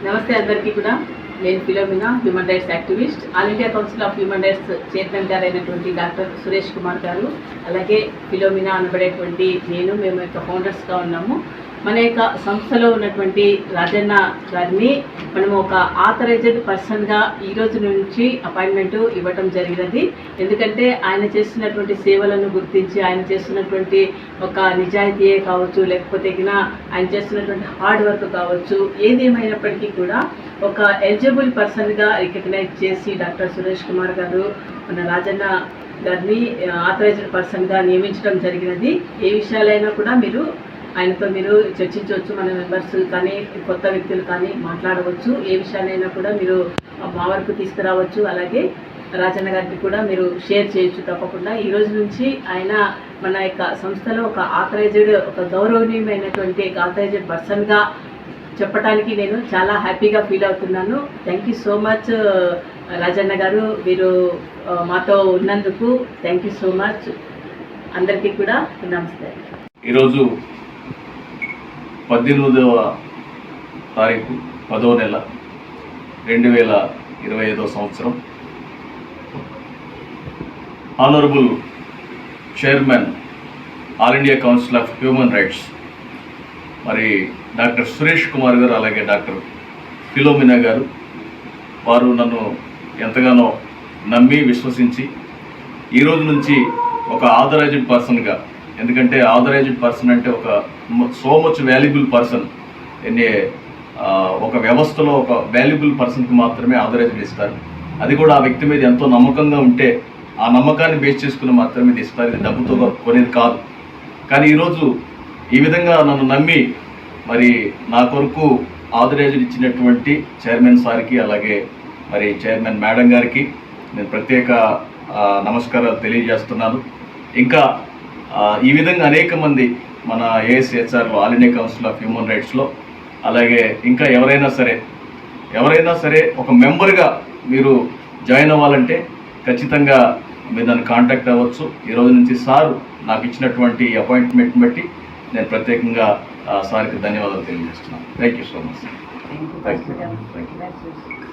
నమస్తే అందరికీ కూడా. నేను Philomena, human rights activist. All India council of human rights chairman గారు అయినటువంటి డాక్టర్ సురేష్ కుమార్ గారు, అలాగే ఫిలోమినా అనబడేటువంటి మేము యొక్క ఫౌండర్స్గా ఉన్నాము. మన యొక్క సంస్థలో ఉన్నటువంటి రాజన్న గారిని మనము ఒక ఆథరైజ్డ్ పర్సన్గా ఈరోజు నుంచి అపాయింట్మెంట్ ఇవ్వటం జరిగినది. ఎందుకంటే ఆయన చేస్తున్నటువంటి సేవలను గుర్తించి, ఆయన చేస్తున్నటువంటి ఒక నిజాయితీయే కావచ్చు, లేకపోతే ఆయన చేస్తున్నటువంటి హార్డ్ వర్క్ కావచ్చు, ఏది ఏమైనప్పటికీ కూడా ఒక ఎలిజిబుల్ పర్సన్గా రికగ్నైజ్ చేసి డాక్టర్ సురేష్ కుమార్ గారు మన రాజన్న గారిని ఆథరైజ్డ్ పర్సన్గా నియమించడం జరిగినది. ఏ విషయాలైనా కూడా ఆయనతో మీరు చర్చించవచ్చు. మన మెంబర్స్ కానీ కొత్త వ్యక్తులు కానీ మాట్లాడవచ్చు. ఏ విషయాలైనా కూడా మీరు మా వరకు తీసుకురావచ్చు. అలాగే రాజన్న గారికి కూడా మీరు షేర్ చేయొచ్చు తప్పకుండా. ఈ రోజు నుంచి ఆయన మన యొక్క సంస్థలో ఒక ఆథరైజ్డ్, ఒక గౌరవనీయమైనటువంటి ఆథరైజ్డ్ పర్సన్గా చెప్పడానికి నేను చాలా హ్యాపీగా ఫీల్ అవుతున్నాను. Thank you so much Rajanna గారు, మీరు మాతో ఉన్నందుకు థ్యాంక్ యూ సో మచ్. అందరికీ కూడా నమస్తే. ఈరోజు 18వ తారీఖు 10వ నెల 2025 సంవత్సరం. Honourable chairman all India council of human rights మరి డాక్టర్ సురేష్ కుమార్ గారు, అలాగే డాక్టర్ ఫిలోమినా గారు, వారు నన్ను ఎంతగానో నమ్మి విశ్వసించి ఈరోజు నుంచి ఒక ఆథరైజ్డ్ పర్సన్గా, ఎందుకంటే ఆథరైజ్డ్ పర్సన్ అంటే ఒక సో మచ్ వాల్యుబుల్ పర్సన్, ఒక వ్యవస్థలో ఒక వాల్యుబుల్ పర్సన్కి మాత్రమే ఆథరైజ్డ్ ఇస్తారు. అది కూడా ఆ వ్యక్తి మీద ఎంతో నమ్మకంగా ఉంటే ఆ నమ్మకాన్ని బేస్ చేసుకుని మాత్రమే ఇది ఇస్తారు. ఇది డబ్బుతో కొనేది కాదు. కానీ ఈరోజు ఈ విధంగా నన్ను నమ్మి మరి నా కొరకు ఆథరైజ్డ్ ఇచ్చినటువంటి చైర్మన్ సార్కి, అలాగే మరి చైర్మన్ మేడం గారికి నేను ప్రత్యేక నమస్కారాలు తెలియజేస్తున్నాను. ఇంకా ఈ విధంగా అనేక మంది మన ఏఎస్హెచ్ఆర్లో, all India council of human రైట్స్లో, అలాగే ఇంకా ఎవరైనా సరే ఒక మెంబర్గా మీరు జాయిన్ అవ్వాలంటే ఖచ్చితంగా మీరు దాన్ని కాంటాక్ట్ అవ్వచ్చు. ఈరోజు నుంచి సార్ నాకు ఇచ్చినటువంటి అపాయింట్మెంట్ బట్టి నేను ప్రత్యేకంగా సార్కి ధన్యవాదాలు తెలియజేస్తున్నాను. Thank you so much. Thank you.